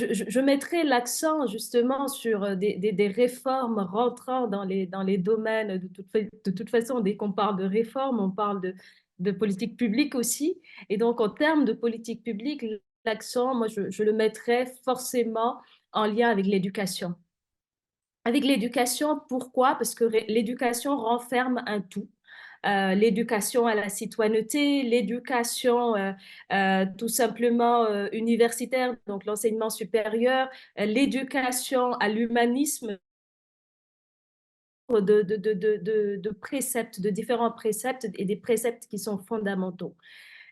Je mettrai l'accent justement sur des réformes rentrant dans les domaines. De toute façon, dès qu'on parle de réforme, on parle de politique publique aussi. Et donc, en termes de politique publique, l'accent, moi, je le mettrai forcément en lien avec l'éducation. Avec l'éducation, pourquoi? Parce que l'éducation renferme un tout. L'éducation à la citoyenneté, l'éducation tout simplement universitaire, donc l'enseignement supérieur, l'éducation à l'humanisme de préceptes, de différents préceptes et des préceptes qui sont fondamentaux.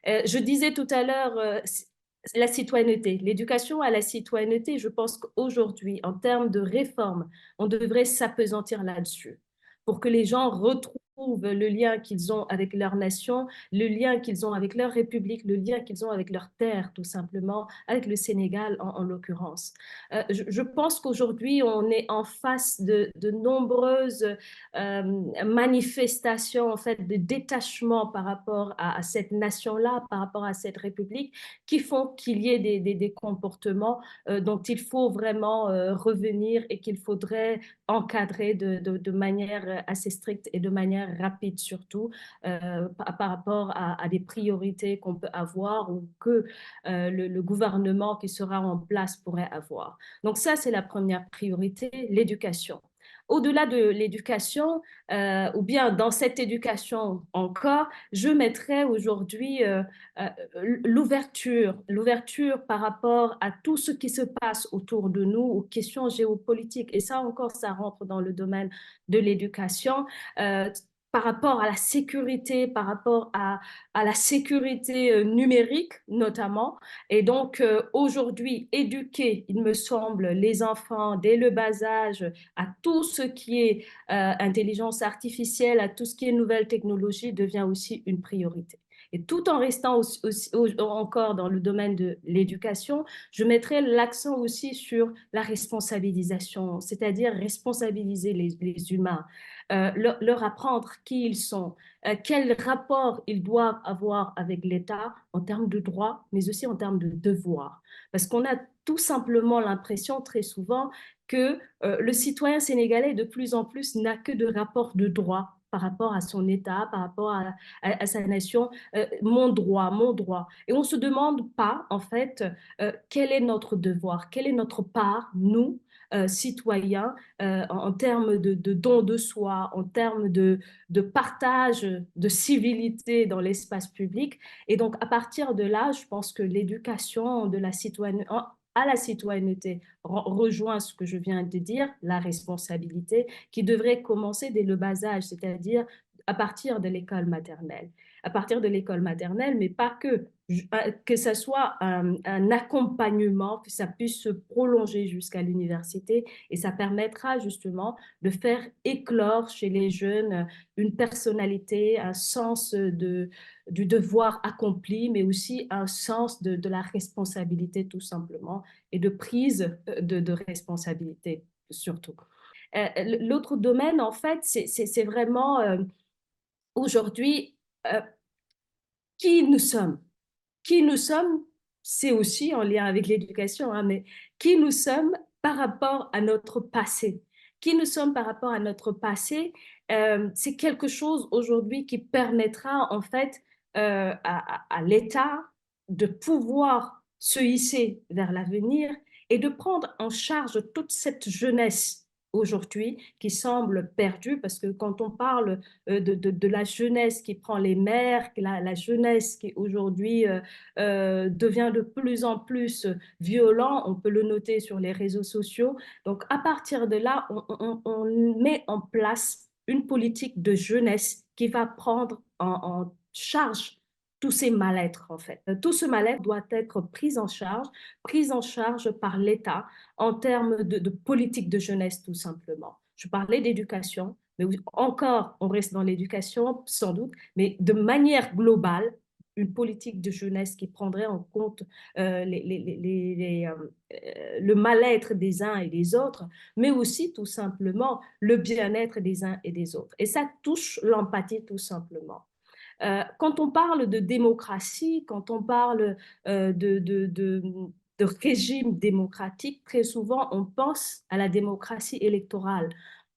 Je disais tout à l'heure la citoyenneté, l'éducation à la citoyenneté, je pense qu'aujourd'hui, en termes de réforme, on devrait s'apesantir là-dessus pour que les gens retrouvent le lien qu'ils ont avec leur nation, le lien qu'ils ont avec leur république, le lien qu'ils ont avec leur terre, tout simplement, avec le Sénégal en l'occurrence. Je pense qu'aujourd'hui, on est en face de nombreuses manifestation en fait de détachement par rapport à cette nation-là, par rapport à cette république, qui font qu'il y ait des comportements dont il faut vraiment revenir et qu'il faudrait encadrer de manière assez stricte et de manière rapide surtout par rapport à des priorités qu'on peut avoir ou que le gouvernement qui sera en place pourrait avoir. Donc ça, c'est la première priorité, l'éducation. Au-delà de l'éducation, ou bien dans cette éducation encore, je mettrais aujourd'hui euh, l'ouverture par rapport à tout ce qui se passe autour de nous, aux questions géopolitiques. Et ça encore, ça rentre dans le domaine de l'éducation. Euh, Par rapport à la sécurité, par rapport à la sécurité numérique notamment. Et donc aujourd'hui, éduquer, il me semble, les enfants dès le bas âge à tout ce qui est intelligence artificielle, à tout ce qui est nouvelle technologie devient aussi une priorité. Et tout en restant encore dans le domaine de l'éducation, je mettrai l'accent aussi sur la responsabilisation, c'est-à-dire responsabiliser les humains, leur apprendre qui ils sont, quel rapport ils doivent avoir avec l'État en termes de droits, mais aussi en termes de devoirs. Parce qu'on a tout simplement l'impression très souvent que le citoyen sénégalais de plus en plus n'a que de rapports de droit par rapport à son État, par rapport à sa nation, mon droit, mon droit. Et on ne se demande pas, en fait, quel est notre devoir, quelle est notre part, nous, citoyens, en termes de don de soi, en termes de partage, de civilité dans l'espace public. Et donc, à partir de là, je pense que l'éducation de la citoyenneté, à la citoyenneté rejoint ce que je viens de dire, la responsabilité, qui devrait commencer dès le bas âge, c'est-à-dire à partir de l'école maternelle. À partir de l'école maternelle, mais pas que ça soit un accompagnement, que ça puisse se prolonger jusqu'à l'université et ça permettra justement de faire éclore chez les jeunes une personnalité, un sens du devoir accompli, mais aussi un sens de la responsabilité tout simplement et de prise de responsabilité surtout. L'autre domaine, en fait, c'est vraiment aujourd'hui euh, qui nous sommes. Qui nous sommes, c'est aussi en lien avec l'éducation, hein, mais qui nous sommes par rapport à notre passé. Qui nous sommes par rapport à notre passé, c'est quelque chose aujourd'hui qui permettra en fait à l'État de pouvoir se hisser vers l'avenir et de prendre en charge toute cette jeunesse aujourd'hui qui semble perdue parce que quand on parle de la jeunesse qui prend les mers, la jeunesse qui aujourd'hui devient de plus en plus violent, on peut le noter sur les réseaux sociaux. Donc à partir de là, on met en place une politique de jeunesse qui va prendre en charge tous ces mal-être en fait. Tout ce mal-être doit être pris en charge par l'État en termes de politique de jeunesse tout simplement. Je parlais d'éducation, mais encore, on reste dans l'éducation sans doute, mais de manière globale, une politique de jeunesse qui prendrait en compte le mal-être des uns et des autres, mais aussi tout simplement le bien-être des uns et des autres. Et ça touche l'empathie tout simplement. Quand on parle de démocratie, quand on parle de de régime démocratique, très souvent, on pense à la démocratie électorale.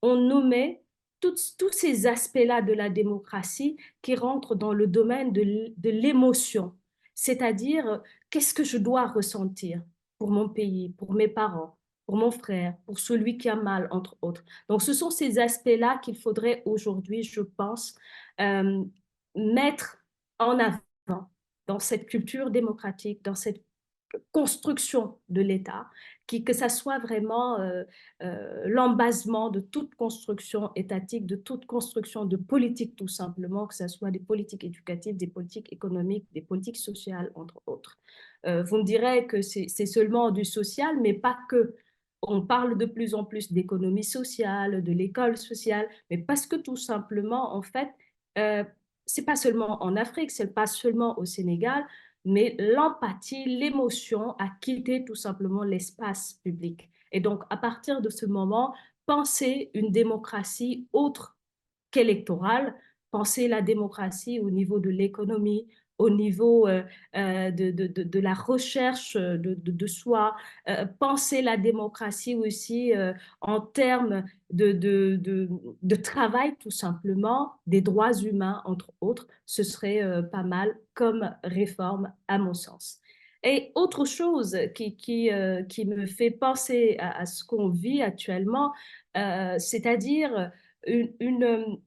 On nommait tous ces aspects-là de la démocratie qui rentrent dans le domaine de l'émotion, c'est-à-dire qu'est-ce que je dois ressentir pour mon pays, pour mes parents, pour mon frère, pour celui qui a mal, entre autres. Donc, ce sont ces aspects-là qu'il faudrait aujourd'hui, je pense, euh, mettre en avant dans cette culture démocratique, dans cette construction de l'État, que ça soit vraiment l'embasement de toute construction étatique, de toute construction de politique tout simplement, que ce soit des politiques éducatives, des politiques économiques, des politiques sociales, entre autres. Vous me direz que c'est seulement du social, mais pas que. On parle de plus en plus d'économie sociale, de l'école sociale, mais parce que tout simplement, en fait, euh, c'est pas seulement en Afrique, c'est pas seulement au Sénégal, mais l'empathie, l'émotion a quitté tout simplement l'espace public. Et donc, à partir de ce moment, penser une démocratie autre qu'électorale, penser la démocratie au niveau de l'économie, au niveau de la recherche de soi, penser la démocratie aussi en termes de travail tout simplement, des droits humains entre autres, ce serait pas mal comme réforme à mon sens. Et autre chose qui me fait penser à ce qu'on vit actuellement, c'est-à-dire une,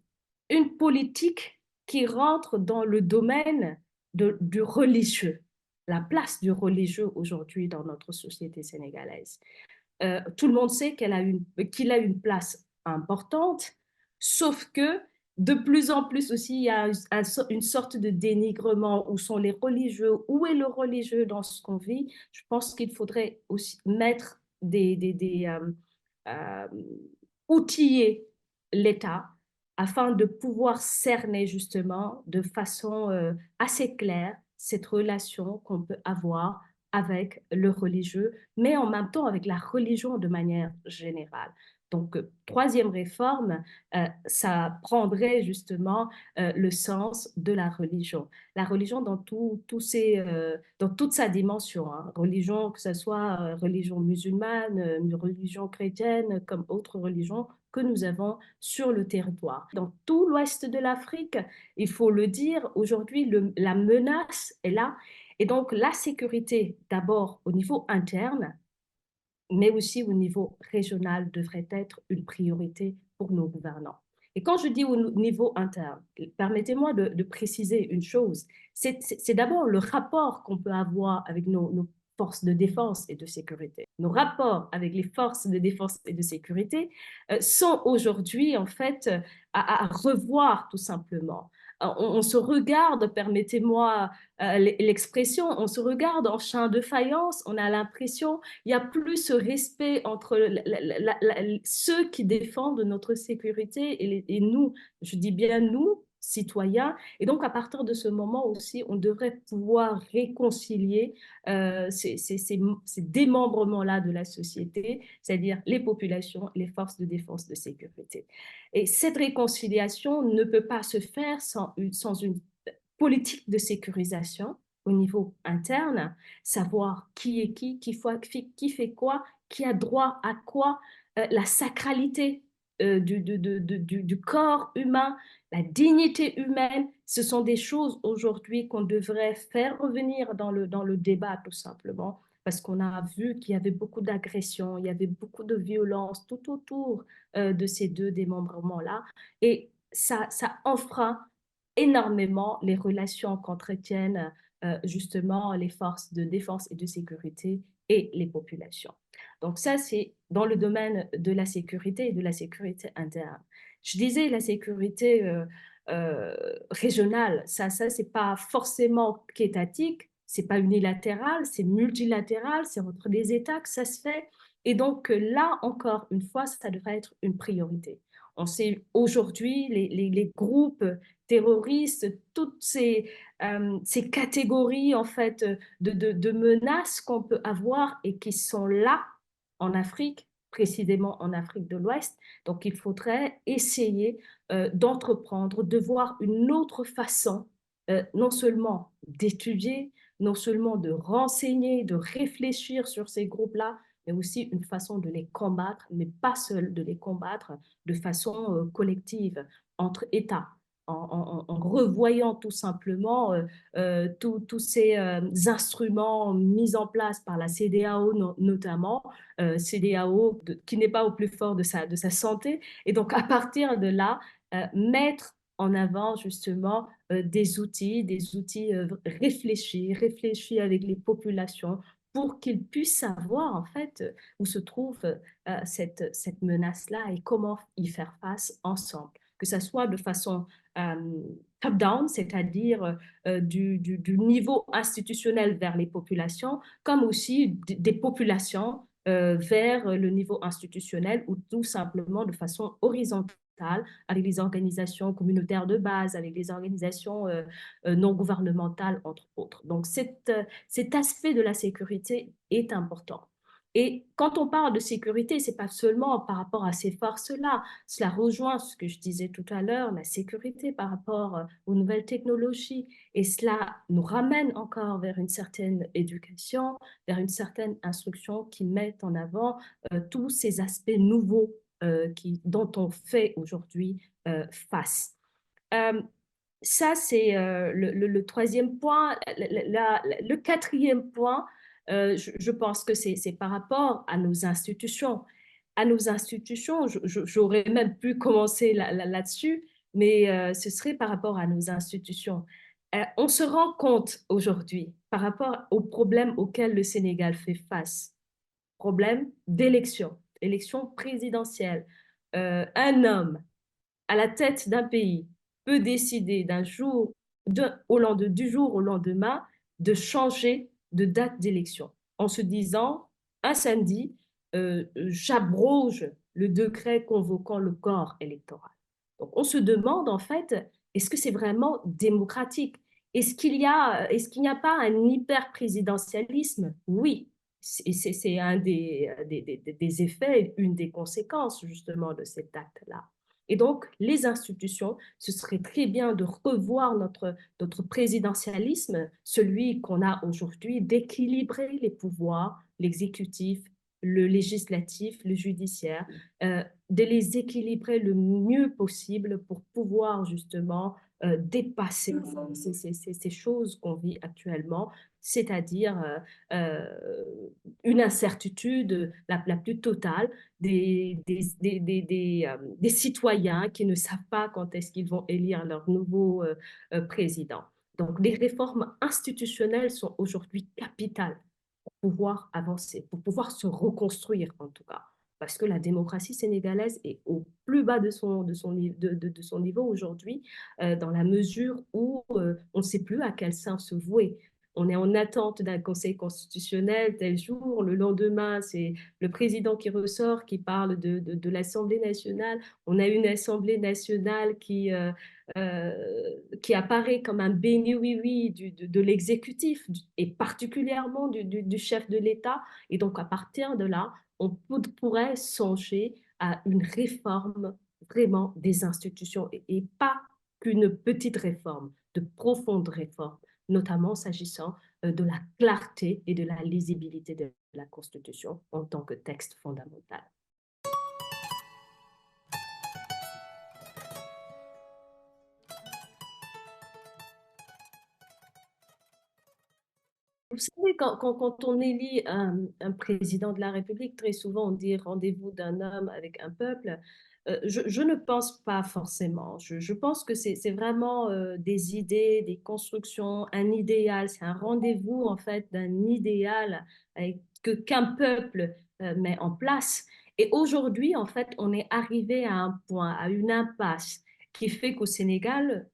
une politique qui rentre dans le domaine du religieux, la place du religieux aujourd'hui dans notre société sénégalaise. Tout le monde sait qu'il a une place importante, sauf que de plus en plus aussi, il y a une sorte de dénigrement. Où sont les religieux? Où est le religieux dans ce qu'on vit? Je pense qu'il faudrait aussi mettre euh, outiller l'État afin de pouvoir cerner justement de façon assez claire cette relation qu'on peut avoir avec le religieux, mais en même temps avec la religion de manière générale. Donc, troisième réforme, ça prendrait justement le sens de la religion dans toute sa dimension, hein. Religion, que ce soit religion musulmane, religion chrétienne, comme autres religions que nous avons sur le territoire. Dans tout l'ouest de l'Afrique, il faut le dire, aujourd'hui, la menace est là. Et donc, la sécurité, d'abord au niveau interne, mais aussi au niveau régional, devrait être une priorité pour nos gouvernants. Et quand je dis au niveau interne, permettez-moi de préciser une chose. C'est d'abord le rapport qu'on peut avoir avec nos forces de défense et de sécurité. Nos rapports avec les forces de défense et de sécurité sont aujourd'hui, en fait, à revoir tout simplement. On se regarde, permettez-moi l'expression, on se regarde en chien de faïence, on a l'impression il n'y a plus ce respect entre ceux qui défendent notre sécurité et nous, je dis bien nous, citoyens. Et donc, à partir de ce moment aussi, on devrait pouvoir réconcilier ces démembrements-là de la société, c'est-à-dire les populations, les forces de défense de sécurité. Et cette réconciliation ne peut pas se faire sans une politique de sécurisation au niveau interne, savoir qui est qui fait quoi, qui a droit à quoi, la sacralité du corps humain, la dignité humaine, ce sont des choses aujourd'hui qu'on devrait faire revenir dans le débat tout simplement, parce qu'on a vu qu'il y avait beaucoup d'agressions, il y avait beaucoup de violence tout autour de ces deux démembrements-là, et ça enfreint énormément les relations qu'entretiennent justement les forces de défense et de sécurité et les populations. Donc ça, c'est dans le domaine de la sécurité et de la sécurité interne. Je disais la sécurité régionale, ça c'est pas forcément qu'étatique, c'est pas unilatéral, c'est multilatéral, c'est entre les États que ça se fait. Et donc là, encore une fois, ça devrait être une priorité. On sait aujourd'hui, les groupes terroristes, toutes ces catégories en fait de menaces qu'on peut avoir et qui sont là en Afrique, précisément en Afrique de l'Ouest. Donc il faudrait essayer d'entreprendre, de voir une autre façon, non seulement d'étudier, non seulement de renseigner, de réfléchir sur ces groupes-là, mais aussi une façon de les combattre, mais pas seul de les combattre de façon collective entre États, en revoyant tout simplement tous ces instruments mis en place par la CEDEAO notamment, CEDEAO qui n'est pas au plus fort de sa santé. Et donc, à partir de là, mettre en avant justement des outils réfléchis avec les populations pour qu'ils puissent savoir en fait où se trouve cette menace-là et comment y faire face ensemble. Que ce soit de façon top-down, c'est-à-dire du niveau institutionnel vers les populations, comme aussi des populations vers le niveau institutionnel ou tout simplement de façon horizontale avec les organisations communautaires de base, avec les organisations non gouvernementales, entre autres. Donc, cet aspect de la sécurité est important. Et quand on parle de sécurité, c'est pas seulement par rapport à ces forces-là. Cela rejoint ce que je disais tout à l'heure, la sécurité par rapport aux nouvelles technologies. Et cela nous ramène encore vers une certaine éducation, vers une certaine instruction qui met en avant tous ces aspects nouveaux dont on fait aujourd'hui face. Euh, Ça, c'est le troisième point. Le quatrième point, je pense que c'est par rapport à nos institutions. À nos institutions, j'aurais même pu commencer là-dessus, mais ce serait par rapport à nos institutions. On se rend compte aujourd'hui, par rapport aux problèmes auxquels le Sénégal fait face, problème d'élection, élection présidentielle. Un homme à la tête d'un pays peut décider du jour au lendemain de changer de date d'élection en se disant un samedi, j'abroge le décret convoquant le corps électoral. Donc on se demande en fait, est-ce que c'est vraiment démocratique? Est-ce qu'il n'y a pas un hyper-présidentialisme? Oui, c'est un des effets, une des conséquences justement de cet acte-là. Et donc, les institutions, ce serait très bien de revoir notre présidentialisme, celui qu'on a aujourd'hui, d'équilibrer les pouvoirs, l'exécutif, le législatif, le judiciaire, de les équilibrer le mieux possible pour pouvoir justement dépasser ces choses qu'on vit actuellement, c'est-à-dire une incertitude la plus totale des citoyens qui ne savent pas quand est-ce qu'ils vont élire leur nouveau président. Donc, les réformes institutionnelles sont aujourd'hui capitales pour pouvoir avancer, pour pouvoir se reconstruire en tout cas. Parce que la démocratie sénégalaise est au plus bas de son niveau aujourd'hui, dans la mesure où on ne sait plus à quel sein se vouer. On est en attente d'un conseil constitutionnel tel jour. Le lendemain, c'est le président qui ressort, qui parle de l'Assemblée nationale. On a une Assemblée nationale qui apparaît comme un béni oui-oui de l'exécutif et particulièrement du chef de l'État. Et donc, à partir de là, on pourrait songer à une réforme vraiment des institutions et pas qu'une petite réforme, de profondes réformes, notamment s'agissant de la clarté et de la lisibilité de la Constitution en tant que texte fondamental. Vous savez, quand on élit un président de la République, très souvent on dit rendez-vous d'un homme avec un peuple. Je ne pense pas forcément. Je pense que c'est vraiment des idées, des constructions, un idéal. C'est un rendez-vous en fait d'un idéal qu'un peuple met en place. Et aujourd'hui, en fait, on est arrivé à un point, à une impasse qui fait qu'au Sénégal,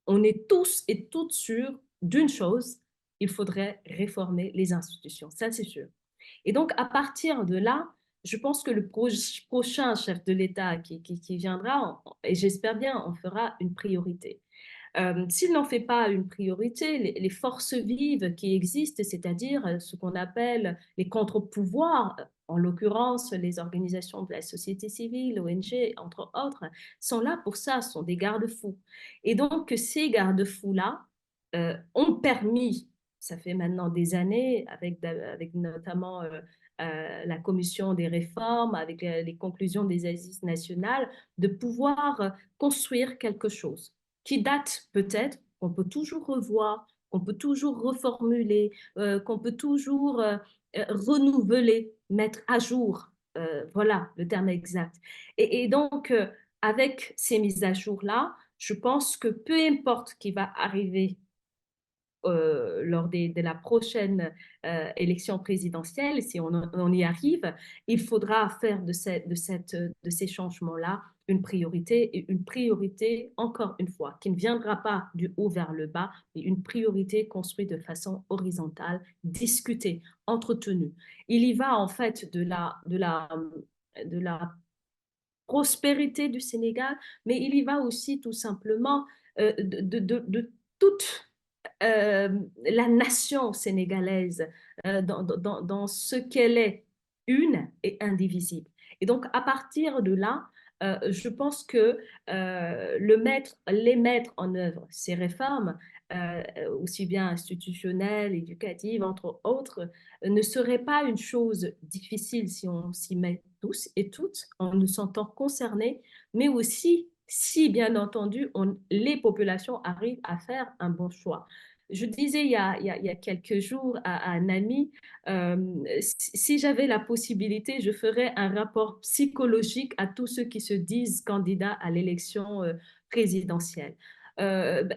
on est tous et toutes sûrs d'une chose, il faudrait réformer les institutions, ça c'est sûr. Et donc, à partir de là, je pense que le prochain chef de l'État qui viendra, et j'espère bien, en fera une priorité. S'il n'en fait pas une priorité, les forces vives qui existent, c'est-à-dire ce qu'on appelle les contre-pouvoirs, en l'occurrence les organisations de la société civile, ONG, entre autres, sont là pour ça, sont des garde-fous. Et donc, ces garde-fous-là ont permis ça fait maintenant des années, avec notamment la commission des réformes, avec les conclusions des assises nationales, de pouvoir construire quelque chose qui date peut-être, qu'on peut toujours revoir, qu'on peut toujours reformuler, qu'on peut toujours renouveler, mettre à jour. Voilà le terme exact. Et donc, avec ces mises à jour-là, je pense que peu importe ce qui va arriver lors de la prochaine élection présidentielle, si on y arrive, il faudra faire de ces changements-là une priorité, et une priorité, encore une fois, qui ne viendra pas du haut vers le bas, mais une priorité construite de façon horizontale, discutée, entretenue. Il y va en fait de la prospérité du Sénégal, mais il y va aussi tout simplement de toute euh, la nation sénégalaise dans ce qu'elle est, une et indivisible. Et donc, à partir de là, je pense que les mettre en œuvre, ces réformes, aussi bien institutionnelles, éducatives, entre autres, ne serait pas une chose difficile si on s'y met tous et toutes en nous sentant concernés, mais aussi si, bien entendu, les populations arrivent à faire un bon choix. Je disais il y a quelques jours à un ami, euh, si j'avais la possibilité, je ferais un rapport psychologique à tous ceux qui se disent candidats à l'élection présidentielle. Ben,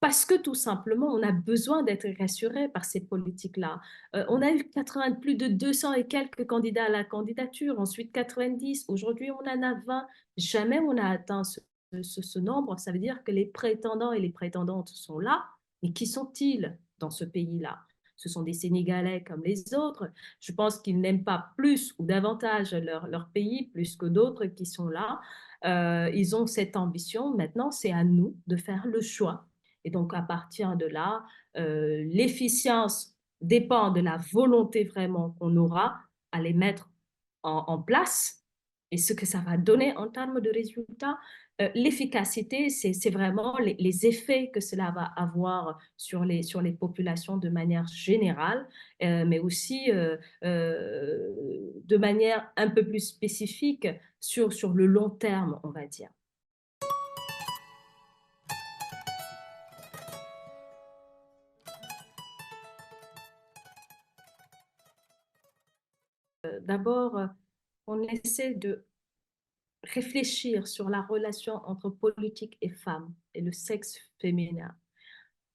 parce que tout simplement, on a besoin d'être rassuré par ces politiques-là. On a eu plus de 200 et quelques candidats à la candidature, ensuite 90, aujourd'hui on en a 20. Jamais on a atteint ce nombre. Ça veut dire que les prétendants et les prétendantes sont là, mais qui sont-ils dans ce pays-là? Ce sont des Sénégalais comme les autres. Je pense qu'ils n'aiment pas plus ou davantage leur pays plus que d'autres qui sont là. Ils ont cette ambition. Maintenant, c'est à nous de faire le choix. Et donc, à partir de là, l'efficience dépend de la volonté vraiment qu'on aura à les mettre en place et ce que ça va donner en termes de résultats. L'efficacité, c'est vraiment les effets que cela va avoir sur les populations de manière générale, mais aussi de manière un peu plus spécifique sur le long terme, on va dire. D'abord, on essaie de réfléchir sur la relation entre politique et femme et le sexe féminin.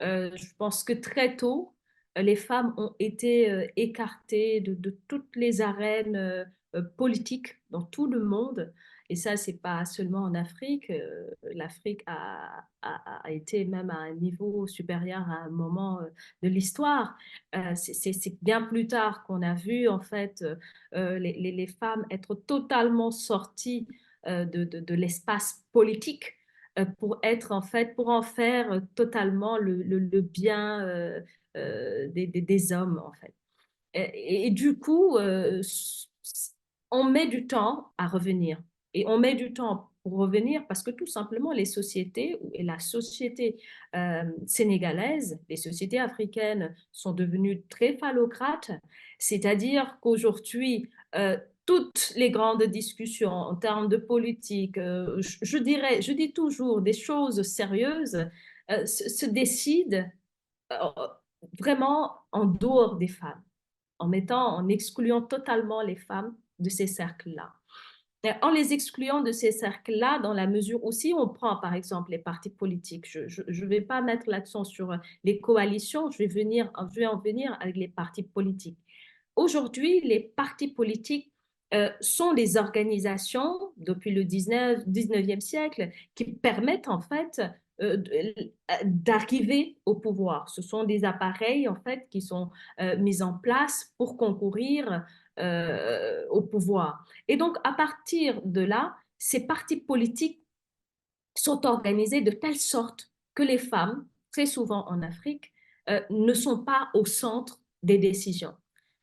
Je pense que très tôt, les femmes ont été écartées de toutes les arènes politiques dans tout le monde. Et ça, c'est pas seulement en Afrique. L'Afrique a été même à un niveau supérieur à un moment de l'histoire. C'est bien plus tard qu'on a vu, en fait, les femmes être totalement sorties de l'espace politique pour être en fait, pour en faire totalement le bien des hommes en fait. Et du coup, on met du temps à revenir. Et on met du temps pour revenir parce que tout simplement les sociétés et la société sénégalaise, les sociétés africaines sont devenues très phallocrates, c'est-à-dire qu'aujourd'hui, toutes les grandes discussions en termes de politique, je dis toujours des choses sérieuses, se décident euh, vraiment en dehors des femmes, en excluant totalement les femmes de ces cercles-là. En les excluant de ces cercles-là, dans la mesure où si on prend par exemple les partis politiques, je ne vais pas mettre l'accent sur les coalitions, je vais en venir avec les partis politiques. Aujourd'hui, les partis politiques sont des organisations depuis le 19e siècle qui permettent en fait d'arriver au pouvoir. Ce sont des appareils en fait qui sont mis en place pour concourir au pouvoir. Et donc, à partir de là, ces partis politiques sont organisés de telle sorte que les femmes, très souvent en Afrique, ne sont pas au centre des décisions.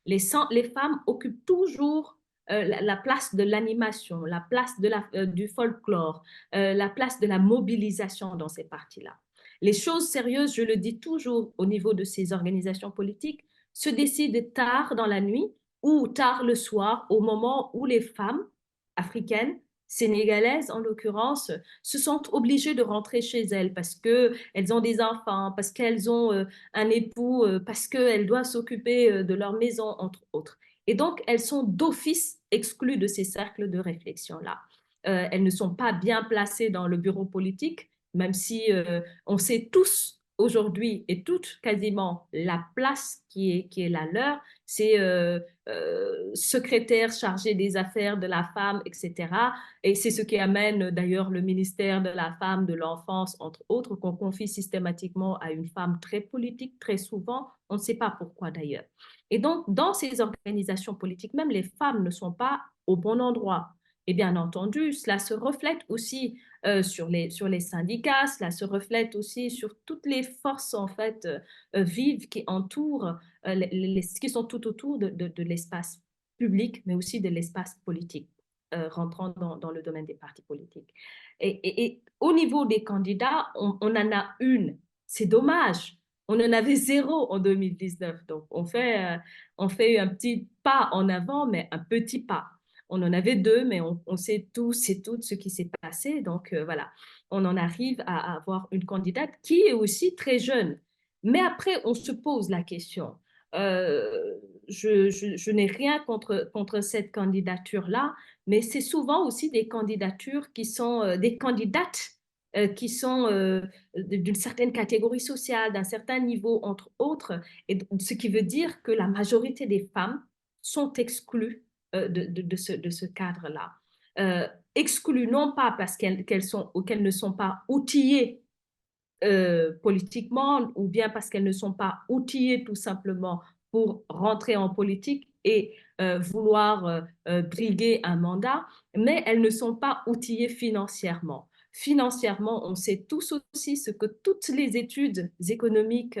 Les femmes occupent toujours la place de l'animation, la place du folklore, la place de la mobilisation dans ces partis-là. Les choses sérieuses, je le dis toujours au niveau de ces organisations politiques, se décident tard dans la nuit ou tard le soir, au moment où les femmes africaines, sénégalaises en l'occurrence, se sentent obligées de rentrer chez elles parce qu'elles ont des enfants, parce qu'elles ont un époux, parce qu'elles doivent s'occuper de leur maison, entre autres. Et donc, elles sont d'office exclues de ces cercles de réflexion-là. Elles ne sont pas bien placées dans le bureau politique, même si on sait tous aujourd'hui et toutes quasiment la place qui est la leur, c'est secrétaire chargé des affaires de la femme, etc. Et c'est ce qui amène d'ailleurs le ministère de la femme, de l'enfance, entre autres, qu'on confie systématiquement à une femme très politique, très souvent. On ne sait pas pourquoi d'ailleurs. Et donc, dans ces organisations politiques, même les femmes ne sont pas au bon endroit. Et bien entendu, cela se reflète aussi sur les syndicats, cela se reflète aussi sur toutes les forces en fait vives qui entourent, qui sont tout autour de l'espace public, mais aussi de l'espace politique, rentrant dans le domaine des partis politiques. Et au niveau des candidats, on en a une. C'est dommage. On en avait zéro en 2019. Donc, on fait un petit pas en avant, mais un petit pas. On en avait deux, mais on sait tous et toutes ce qui s'est passé. Donc, voilà, on en arrive à avoir une candidate qui est aussi très jeune. Mais après, on se pose la question. Euh, je n'ai rien contre cette candidature-là, mais c'est souvent aussi des candidatures qui sont des candidates qui sont d'une certaine catégorie sociale, d'un certain niveau, entre autres, et ce qui veut dire que la majorité des femmes sont exclues de ce cadre-là. Exclues non pas parce qu'elles ne sont pas outillées politiquement ou bien parce qu'elles ne sont pas outillées tout simplement pour rentrer en politique et vouloir briguer un mandat, mais elles ne sont pas outillées financièrement. Financièrement, on sait tous aussi ce que toutes les études économiques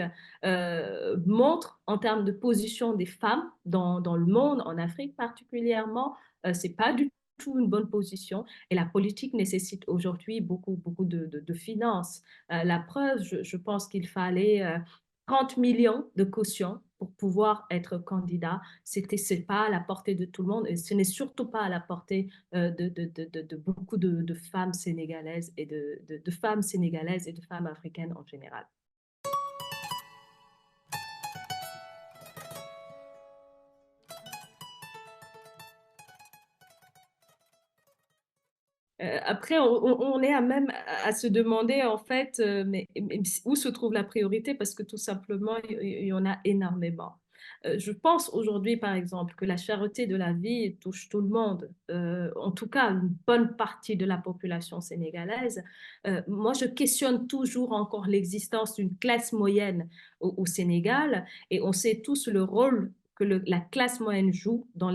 montrent en termes de position des femmes dans le monde, en Afrique particulièrement. C'est pas du tout une bonne position et la politique nécessite aujourd'hui beaucoup de finances. La preuve, je pense qu'il fallait 30 millions de caution pour pouvoir être candidat. C'est pas à la portée de tout le monde et ce n'est surtout pas à la portée de beaucoup de femmes sénégalaises et de femmes sénégalaises et de femmes africaines en général. Après, on est à même à se demander en fait, mais où se trouve la priorité parce que tout simplement, il y en a énormément. Je pense aujourd'hui, par exemple, que la cherté de la vie touche tout le monde, en tout cas une bonne partie de la population sénégalaise. Moi, je questionne toujours encore l'existence d'une classe moyenne au Sénégal et on sait tous le rôle que la classe moyenne joue dans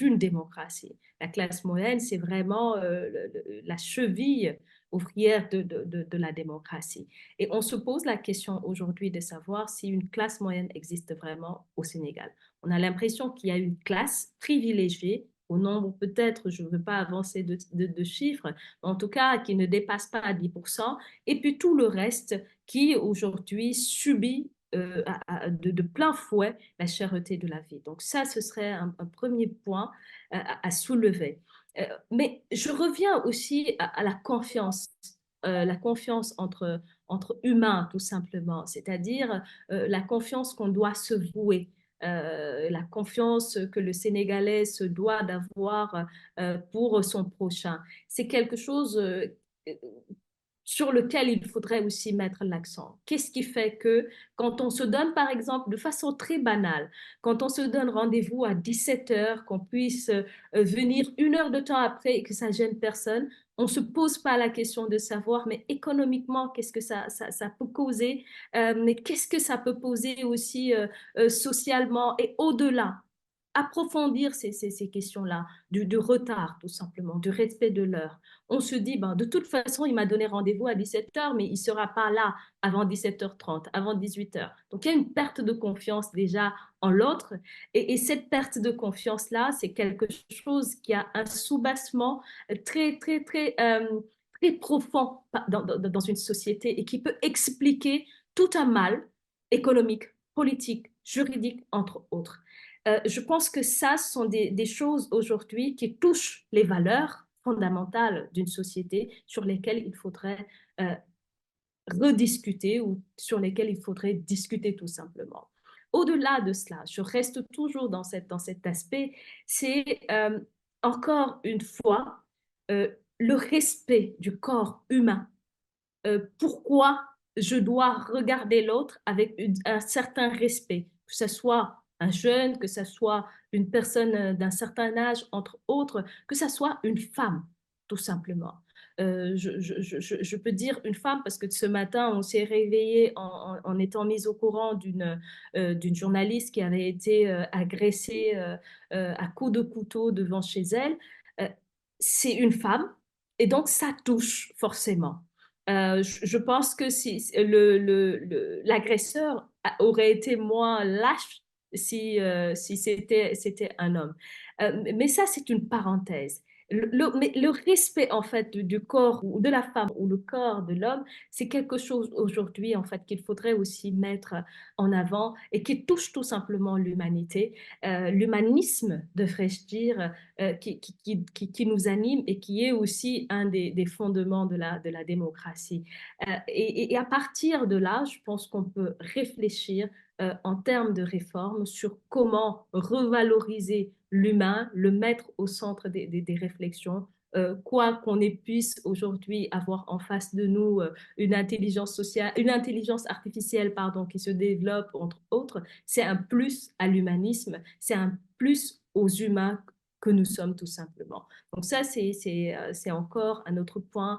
une démocratie. La classe moyenne, c'est vraiment la cheville ouvrière de la démocratie. Et on se pose la question aujourd'hui de savoir si une classe moyenne existe vraiment au Sénégal. On a l'impression qu'il y a une classe privilégiée au nombre peut-être, je ne veux pas avancer de chiffres, mais en tout cas qui ne dépasse pas 10%, et puis tout le reste qui aujourd'hui subit de plein fouet la cherté de la vie. Donc ça, ce serait un premier point à soulever. Mais je reviens aussi à la confiance entre humains, tout simplement, c'est-à-dire la confiance qu'on doit se vouer. La confiance que le Sénégalais se doit d'avoir pour son prochain. C'est quelque chose sur lequel il faudrait aussi mettre l'accent. Qu'est-ce qui fait que quand on se donne, par exemple, de façon très banale, quand on se donne rendez-vous à 17 heures, qu'on puisse venir une heure de temps après et que ça gêne personne, on ne se pose pas la question de savoir, mais économiquement, qu'est-ce que ça peut causer, mais qu'est-ce que ça peut poser aussi socialement et au-delà approfondir ces questions-là, du retard tout simplement, du respect de l'heure. On se dit, ben, de toute façon, il m'a donné rendez-vous à 17 heures, mais il ne sera pas là avant 17h30, avant 18 heures. Donc, il y a une perte de confiance déjà en l'autre. Et cette perte de confiance-là, c'est quelque chose qui a un soubassement très très profond dans une société et qui peut expliquer tout un mal économique, politique, juridique, entre autres. Je pense que ça sont des choses aujourd'hui qui touchent les valeurs fondamentales d'une société sur lesquelles il faudrait euh, rediscuter ou sur lesquelles il faudrait discuter tout simplement. Au-delà de cela, je reste toujours dans cet aspect, c'est encore une fois euh, le respect du corps humain. Pourquoi je dois regarder l'autre avec un certain respect, que ce soit un jeune, que ce soit une personne d'un certain âge, entre autres, que ce soit une femme, tout simplement. Je peux dire une femme parce que ce matin, on s'est réveillé en étant mis au courant d'une journaliste qui avait été agressée à coups de couteau devant chez elle. Euh, c'est une femme et donc ça touche forcément. Je pense que si l'agresseur aurait été moins lâche si c'était un homme. Mais ça, c'est une parenthèse. Mais le respect en fait du corps ou de la femme ou le corps de l'homme, c'est quelque chose aujourd'hui en fait qu'il faudrait aussi mettre en avant et qui touche tout simplement l'humanité. L'humanisme, devrais-je dire, qui nous anime et qui est aussi un des fondements de la démocratie. Et à partir de là, je pense qu'on peut réfléchir en termes de réforme sur comment revaloriser l'humain, le mettre au centre des réflexions. Quoi qu'on puisse aujourd'hui avoir en face de nous une intelligence sociale, une intelligence artificielle, pardon, qui se développe entre autres, c'est un plus à l'humanisme, c'est un plus aux humains que nous sommes tout simplement. Donc ça, c'est encore un autre point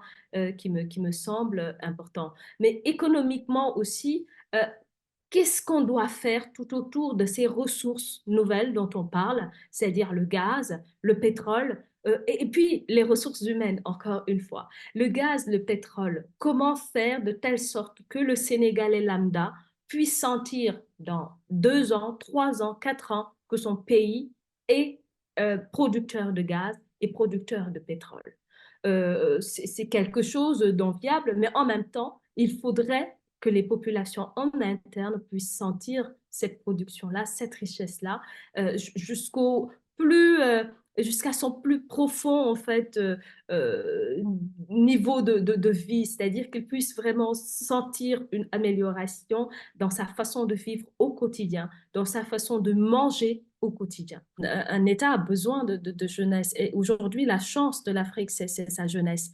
qui me semble important. Mais économiquement aussi, euh, qu'est-ce qu'on doit faire tout autour de ces ressources nouvelles dont on parle, c'est-à-dire le gaz, le pétrole, et puis les ressources humaines, encore une fois. Le gaz, le pétrole, comment faire de telle sorte que le Sénégalais lambda puisse sentir dans 2 ans, 3 ans, 4 ans que son pays est producteur de gaz et producteur de pétrole. C'est quelque chose d'enviable, mais en même temps, il faudrait que les populations en interne puissent sentir cette production-là, cette richesse-là, jusqu'au plus, jusqu'à son plus profond en fait euh, niveau de vie, c'est-à-dire qu'ils puissent vraiment sentir une amélioration dans sa façon de vivre au quotidien, dans sa façon de manger au quotidien. Un État a besoin de jeunesse et aujourd'hui la chance de l'Afrique c'est sa jeunesse.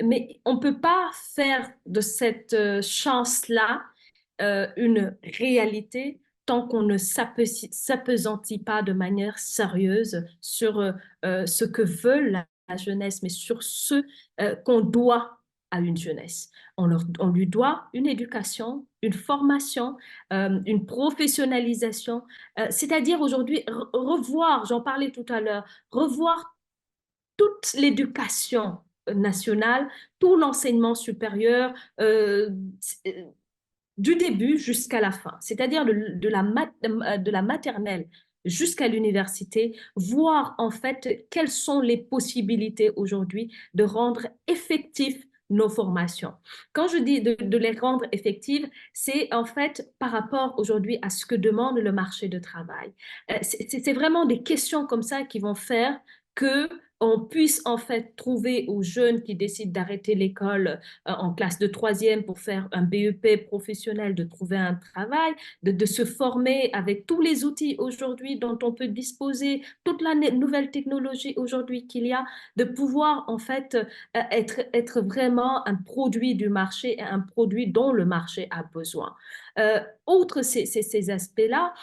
Mais on ne peut pas faire de cette chance-là une réalité tant qu'on ne s'appesantit pas de manière sérieuse sur ce que veut la jeunesse, mais sur ce qu'on doit à une jeunesse. On lui doit une éducation, une formation, une professionnalisation, c'est-à-dire aujourd'hui revoir, j'en parlais tout à l'heure, revoir toute l'éducation nationale, tout l'enseignement supérieur, du début jusqu'à la fin, c'est-à-dire de la maternelle jusqu'à l'université, voir en fait quelles sont les possibilités aujourd'hui de rendre effectifs nos formations. Quand je dis de les rendre effectives, c'est en fait par rapport aujourd'hui à ce que demande le marché de travail. C'est vraiment des questions comme ça qui vont faire que on puisse en fait trouver aux jeunes qui décident d'arrêter l'école en classe de troisième pour faire un BEP professionnel, de trouver un travail, de se former avec tous les outils aujourd'hui dont on peut disposer, toute la nouvelle technologie aujourd'hui qu'il y a, de pouvoir en fait être vraiment un produit du marché et un produit dont le marché a besoin. Outre ces aspects-là,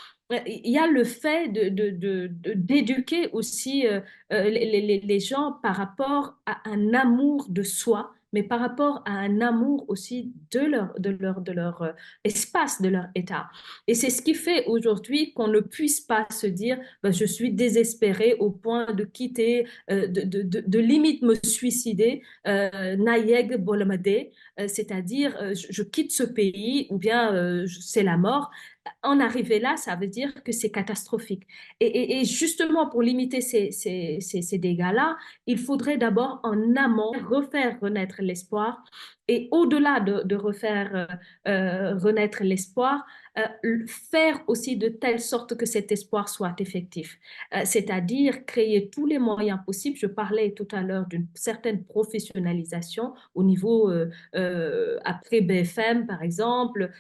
il y a le fait d'éduquer aussi les gens par rapport à un amour de soi, mais par rapport à un amour aussi de leur espace, de leur état. Et c'est ce qui fait aujourd'hui qu'on ne puisse pas se dire, ben, je suis désespéré au point de quitter, de limite me suicider, Nayeg Bolmade, c'est-à-dire je quitte ce pays ou bien c'est la mort. En arriver là, ça veut dire que c'est catastrophique. Et justement, pour limiter ces dégâts-là, il faudrait d'abord en amont refaire renaître l'espoir. Et au-delà de refaire renaître l'espoir, faire aussi de telle sorte que cet espoir soit effectif. C'est-à-dire créer tous les moyens possibles. Je parlais tout à l'heure d'une certaine professionnalisation au niveau après BFM, par exemple,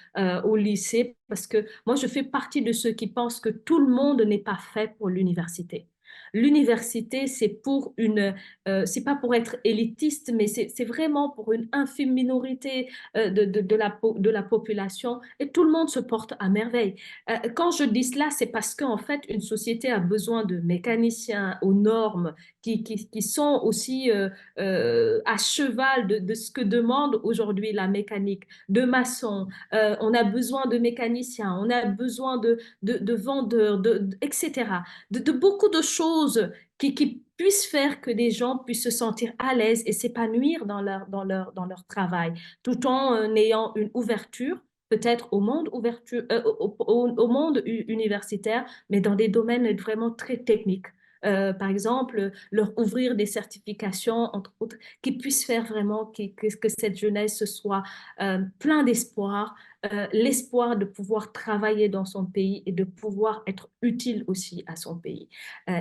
au lycée, parce que moi, je fais partie de ceux qui pensent que tout le monde n'est pas fait pour l'université. L'université, c'est pas pour être élitiste, mais c'est vraiment pour une infime minorité de la population et tout le monde se porte à merveille. Quand je dis cela, c'est parce qu'en fait, une société a besoin de mécaniciens aux normes qui sont aussi à cheval de ce que demande aujourd'hui la mécanique, de maçons, on a besoin de mécaniciens, on a besoin de vendeurs, etc. De beaucoup de choses qui puissent faire que des gens puissent se sentir à l'aise et s'épanouir dans leur travail, tout en ayant une ouverture peut-être au monde au monde universitaire, mais dans des domaines vraiment très techniques. Par exemple, leur ouvrir des certifications, entre autres, qui puissent faire vraiment que cette jeunesse soit plein d'espoir, l'espoir de pouvoir travailler dans son pays et de pouvoir être utile aussi à son pays.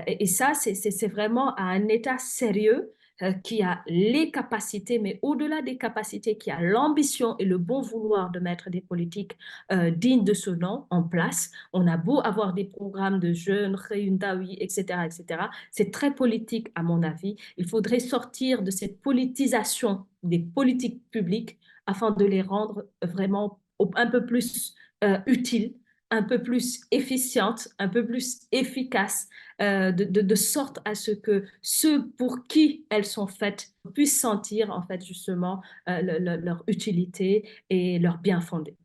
Et ça, c'est vraiment à un État sérieux qui a les capacités, mais au-delà des capacités, qui a l'ambition et le bon vouloir de mettre des politiques dignes de ce nom en place. On a beau avoir des programmes de jeunes, Réundawi, etc., etc. C'est très politique, à mon avis. Il faudrait sortir de cette politisation des politiques publiques afin de les rendre vraiment un peu plus utiles, un peu plus efficientes, un peu plus efficaces, de sorte à ce que ceux pour qui elles sont faites puissent sentir en fait justement leur utilité et leur bien fondé.